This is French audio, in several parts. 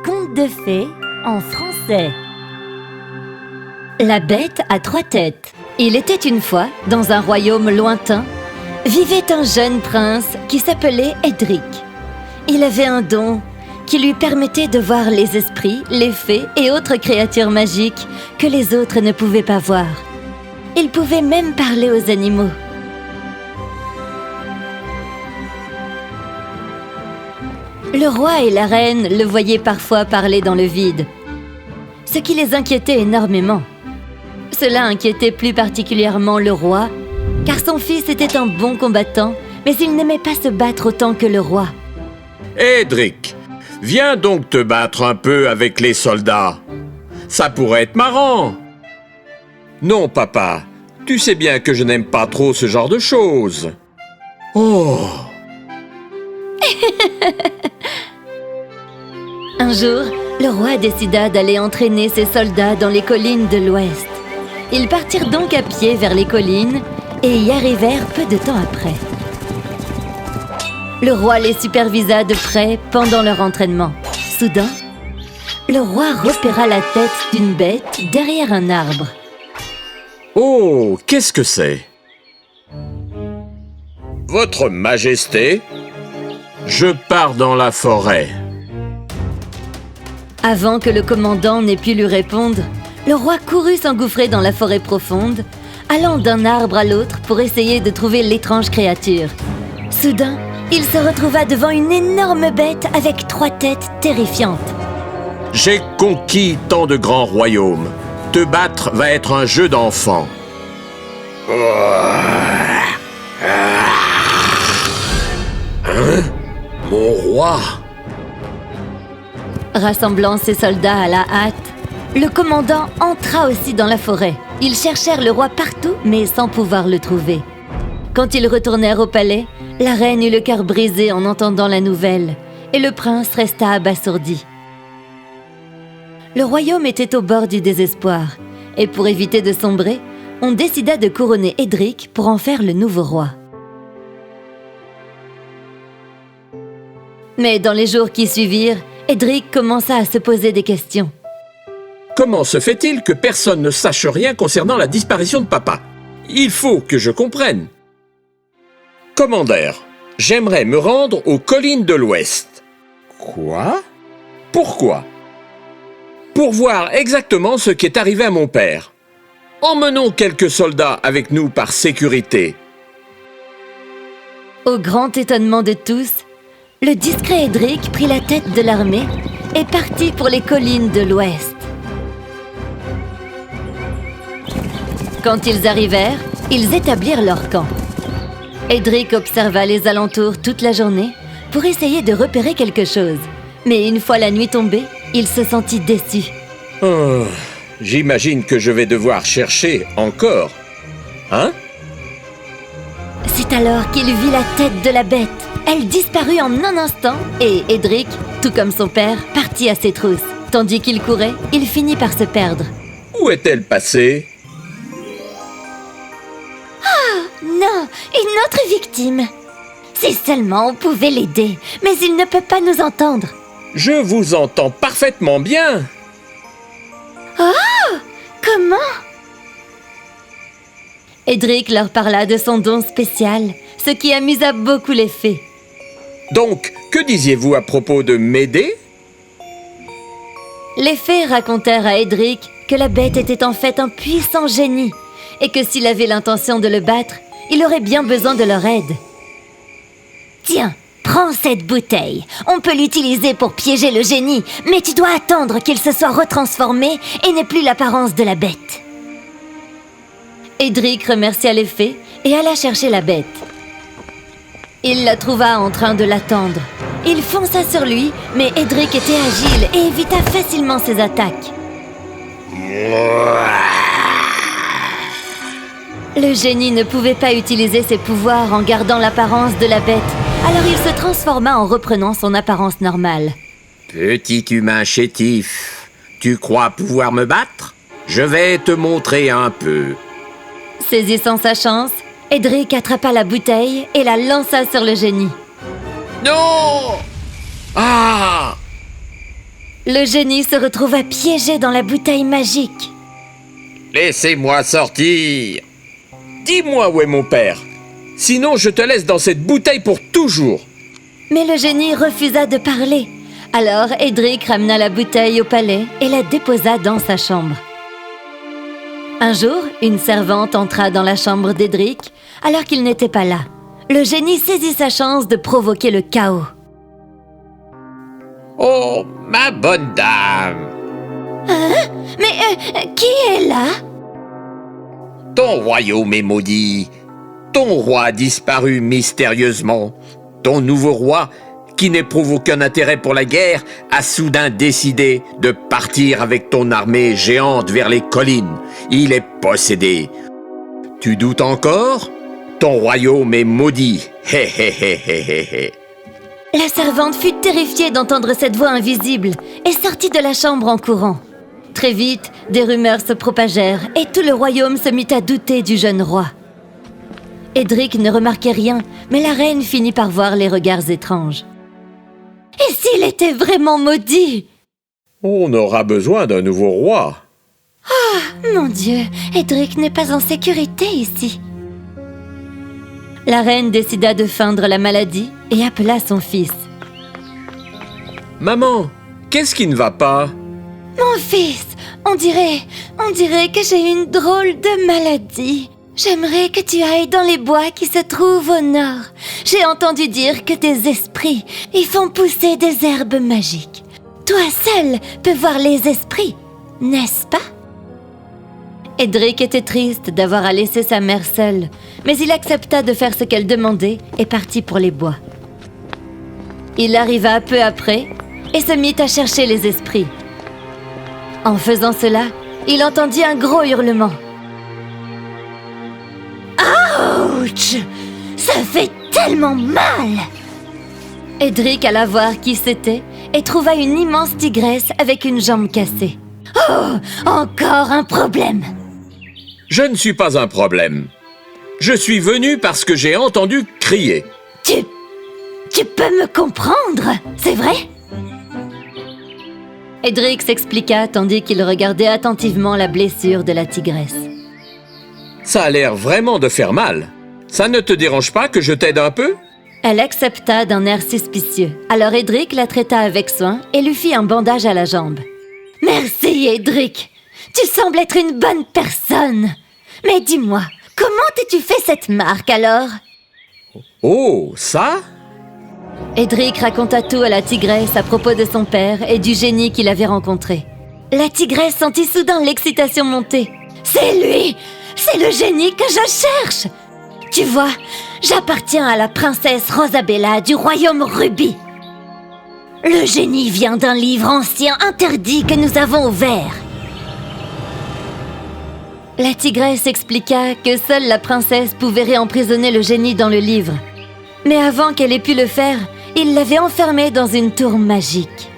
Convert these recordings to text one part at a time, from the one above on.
Conte de fées en français. La bête à trois têtes. Il était une fois, dans un royaume lointain, vivait un jeune prince qui s'appelait Edric. Il avait un don qui lui permettait de voir les esprits, les fées et autres créatures magiques que les autres ne pouvaient pas voir. Il pouvait même parler aux animaux. Le roi et la reine le voyaient parfois parler dans le vide, ce qui les inquiétait énormément. Cela inquiétait plus particulièrement le roi, car son fils était un bon combattant, mais il n'aimait pas se battre autant que le roi. Edric, viens donc te battre un peu avec les soldats. Ça pourrait être marrant. Non, papa, tu sais bien que je n'aime pas trop ce genre de choses. Oh! Un jour, le roi décida d'aller entraîner ses soldats dans les collines de l'Ouest. Ils partirent donc à pied vers les collines et y arrivèrent peu de temps après. Le roi les supervisa de près pendant leur entraînement. Soudain, le roi repéra la tête d'une bête derrière un arbre. Oh, qu'est-ce que c'est? Votre Majesté, je pars dans la forêt. Avant que le commandant n'ait pu lui répondre, le roi courut s'engouffrer dans la forêt profonde, allant d'un arbre à l'autre pour essayer de trouver l'étrange créature. Soudain, il se retrouva devant une énorme bête avec trois têtes terrifiantes. J'ai conquis tant de grands royaumes. Te battre va être un jeu d'enfant. Hein? Mon roi! Rassemblant ses soldats à la hâte, le commandant entra aussi dans la forêt. Ils cherchèrent le roi partout, mais sans pouvoir le trouver. Quand ils retournèrent au palais, la reine eut le cœur brisé en entendant la nouvelle, et le prince resta abasourdi. Le royaume était au bord du désespoir, et pour éviter de sombrer, on décida de couronner Edric pour en faire le nouveau roi. Mais dans les jours qui suivirent, Edric commença à se poser des questions. Comment se fait-il que personne ne sache rien concernant la disparition de papa? Il faut que je comprenne. Commander, j'aimerais me rendre aux collines de l'Ouest. Quoi? Pourquoi? Pour voir exactement ce qui est arrivé à mon père. Emmenons quelques soldats avec nous par sécurité. Au grand étonnement de tous, le discret Edric prit la tête de l'armée et partit pour les collines de l'Ouest. Quand ils arrivèrent, ils établirent leur camp. Edric observa les alentours toute la journée pour essayer de repérer quelque chose. Mais une fois la nuit tombée, il se sentit déçu. Oh, j'imagine que je vais devoir chercher encore. Hein? C'est alors qu'il vit la tête de la bête. Elle disparut en un instant et Edric, tout comme son père, partit à ses trousses. Tandis qu'il courait, il finit par se perdre. Où est-elle passée? Non, une autre victime. Si seulement on pouvait l'aider, mais il ne peut pas nous entendre. Je vous entends parfaitement bien. Oh! Comment? Edric leur parla de son don spécial, ce qui amusa beaucoup les fées. Donc, que disiez-vous à propos de m'aider? Les fées racontèrent à Edric que la bête était en fait un puissant génie et que s'il avait l'intention de le battre, il aurait bien besoin de leur aide. Tiens, prends cette bouteille. On peut l'utiliser pour piéger le génie, mais tu dois attendre qu'il se soit retransformé et n'ait plus l'apparence de la bête. Edric remercia les fées et alla chercher la bête. Il la trouva en train de l'attendre. Il fonça sur lui, mais Edric était agile et évita facilement ses attaques. Le génie ne pouvait pas utiliser ses pouvoirs en gardant l'apparence de la bête, alors il se transforma en reprenant son apparence normale. Petit humain chétif, tu crois pouvoir me battre? Je vais te montrer un peu. Saisissant sa chance, Edric attrapa la bouteille et la lança sur le génie. Non! Ah! Le génie se retrouva piégé dans la bouteille magique. Laissez-moi sortir. Dis-moi où est mon père. Sinon, je te laisse dans cette bouteille pour toujours. Mais le génie refusa de parler. Alors Edric ramena la bouteille au palais et la déposa dans sa chambre. Un jour, une servante entra dans la chambre d'Edric alors qu'il n'était pas là. Le génie saisit sa chance de provoquer le chaos. Oh, ma bonne dame. Mais qui est là? Ton royaume est maudit. Ton roi a disparu mystérieusement. Ton nouveau roi, qui n'éprouve aucun intérêt pour la guerre, a soudain décidé de partir avec ton armée géante vers les collines. Il est possédé. Tu doutes encore? Ton royaume est maudit. Hé hé hé hé hé hé. La servante fut terrifiée d'entendre cette voix invisible et sortit de la chambre en courant. Très vite, des rumeurs se propagèrent et tout le royaume se mit à douter du jeune roi. Edric ne remarquait rien, mais la reine finit par voir les regards étranges. Et s'il était vraiment maudit? On aura besoin d'un nouveau roi. Mon Dieu, Edric n'est pas en sécurité ici. La reine décida de feindre la maladie et appela son fils. Maman, qu'est-ce qui ne va pas? Mon fils, on dirait que j'ai une drôle de maladie. J'aimerais que tu ailles dans les bois qui se trouvent au nord. J'ai entendu dire que des esprits y font pousser des herbes magiques. Toi seul peux voir les esprits, n'est-ce pas? Edric était triste d'avoir à laisser sa mère seule, mais il accepta de faire ce qu'elle demandait et partit pour les bois. Il arriva peu après et se mit à chercher les esprits. En faisant cela, il entendit un gros hurlement. Ouch! Ça fait tellement mal! Edric alla voir qui c'était et trouva une immense tigresse avec une jambe cassée. Oh! Encore un problème! Je ne suis pas un problème. Je suis venu parce que j'ai entendu crier. Tu peux me comprendre, c'est vrai? Edric s'expliqua tandis qu'il regardait attentivement la blessure de la tigresse. Ça a l'air vraiment de faire mal. Ça ne te dérange pas que je t'aide un peu? Elle accepta d'un air suspicieux. Alors Edric la traita avec soin et lui fit un bandage à la jambe. Merci, Edric. Tu sembles être une bonne personne. Mais dis-moi, comment t'es-tu fait cette marque alors? Oh, ça? Edric raconta tout à la tigresse à propos de son père et du génie qu'il avait rencontré. La tigresse sentit soudain l'excitation monter. C'est lui! C'est le génie que je cherche! Tu vois, j'appartiens à la princesse Rosabella du royaume Rubis. Le génie vient d'un livre ancien interdit que nous avons ouvert. La tigresse expliqua que seule la princesse pouvait réemprisonner le génie dans le livre. Mais avant qu'elle ait pu le faire, il l'avait enfermé dans une tour magique.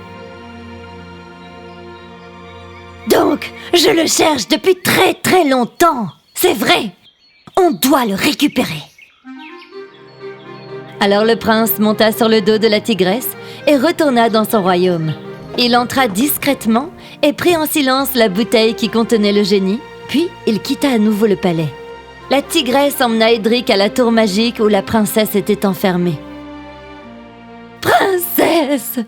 Donc, je le cherche depuis très très longtemps. C'est vrai. On doit le récupérer. Alors le prince monta sur le dos de la tigresse et retourna dans son royaume. Il entra discrètement et prit en silence la bouteille qui contenait le génie, puis il quitta à nouveau le palais. La tigresse emmena Edric à la tour magique où la princesse était enfermée. Princesse!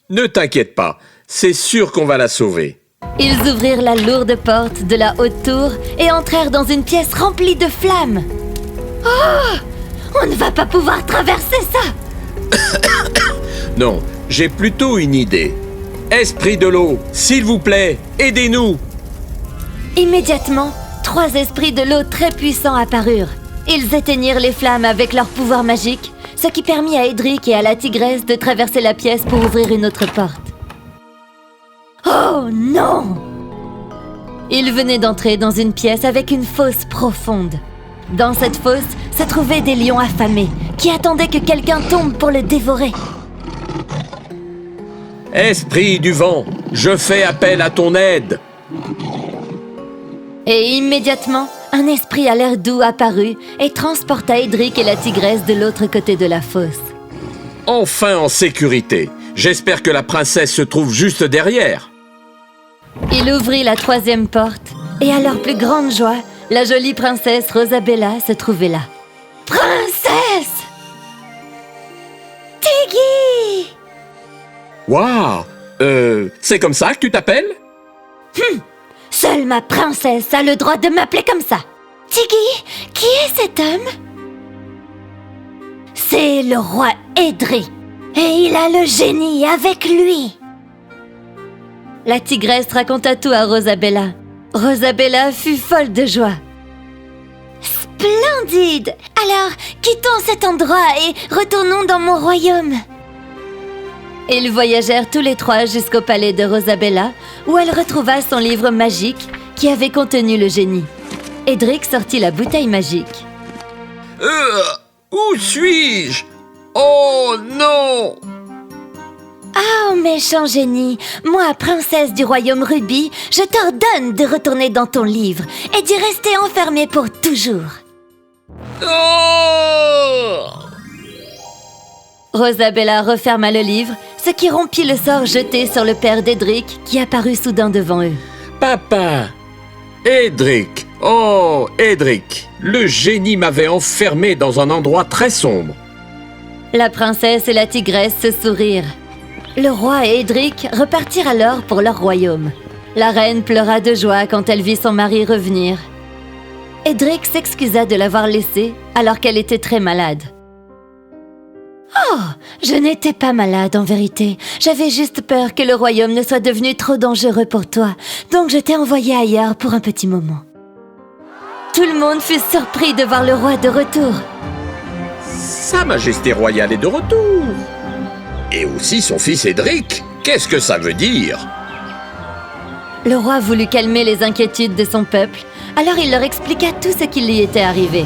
Ne t'inquiète pas, c'est sûr qu'on va la sauver. Ils ouvrirent la lourde porte de la haute tour et entrèrent dans une pièce remplie de flammes. Oh! On ne va pas pouvoir traverser ça! Non, j'ai plutôt une idée. Esprit de l'eau, s'il vous plaît, aidez-nous! Immédiatement, 3 esprits de l'eau très puissants apparurent. Ils éteignirent les flammes avec leur pouvoir magique, ce qui permit à Edric et à la tigresse de traverser la pièce pour ouvrir une autre porte. Oh non! Ils venaient d'entrer dans une pièce avec une fosse profonde. Dans cette fosse se trouvaient des lions affamés qui attendaient que quelqu'un tombe pour le dévorer. Esprit du vent, je fais appel à ton aide. Et immédiatement, un esprit à l'air doux apparut et transporta Edric et la tigresse de l'autre côté de la fosse. Enfin en sécurité. J'espère que la princesse se trouve juste derrière. Il ouvrit la troisième porte, et à leur plus grande joie, la jolie princesse Rosabella se trouvait là. Princesse! Tiggy! Waouh! C'est comme ça que tu t'appelles? Seule ma princesse a le droit de m'appeler comme ça. Tiggy, qui est cet homme? C'est le roi Edric, et il a le génie avec lui. La tigresse raconta tout à Rosabella. Rosabella fut folle de joie. Splendide! Alors, quittons cet endroit et retournons dans mon royaume. Ils voyagèrent tous les trois jusqu'au palais de Rosabella, où elle retrouva son livre magique qui avait contenu le génie. Edric sortit la bouteille magique. Où suis-je? Oh non! Oh, méchant génie, moi, princesse du royaume Rubis, je t'ordonne de retourner dans ton livre et d'y rester enfermée pour toujours. Oh! Rosabella referma le livre, ce qui rompit le sort jeté sur le père d'Edric qui apparut soudain devant eux. Papa! Edric! Oh, Edric! Le génie m'avait enfermé dans un endroit très sombre. La princesse et la tigresse se sourirent. Le roi et Edric repartirent alors pour leur royaume. La reine pleura de joie quand elle vit son mari revenir. Edric s'excusa de l'avoir laissée alors qu'elle était très malade. « Oh, je n'étais pas malade en vérité. J'avais juste peur que le royaume ne soit devenu trop dangereux pour toi, donc je t'ai envoyé ailleurs pour un petit moment. » Tout le monde fut surpris de voir le roi de retour. Sa Majesté royale est de retour. Et aussi son fils Edric. Qu'est-ce que ça veut dire? Le roi voulut calmer les inquiétudes de son peuple, alors il leur expliqua tout ce qui lui était arrivé.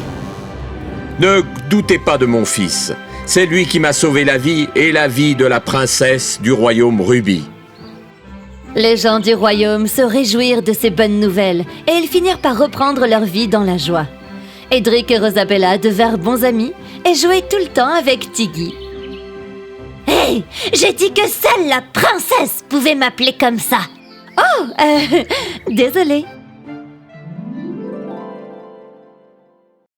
Ne doutez pas de mon fils. C'est lui qui m'a sauvé la vie et la vie de la princesse du royaume Rubis. Les gens du royaume se réjouirent de ces bonnes nouvelles et ils finirent par reprendre leur vie dans la joie. Edric et Rosabella devinrent bons amis et jouaient tout le temps avec Tiggy. « Hey, j'ai dit que seule la princesse pouvait m'appeler comme ça. » Oh, désolée.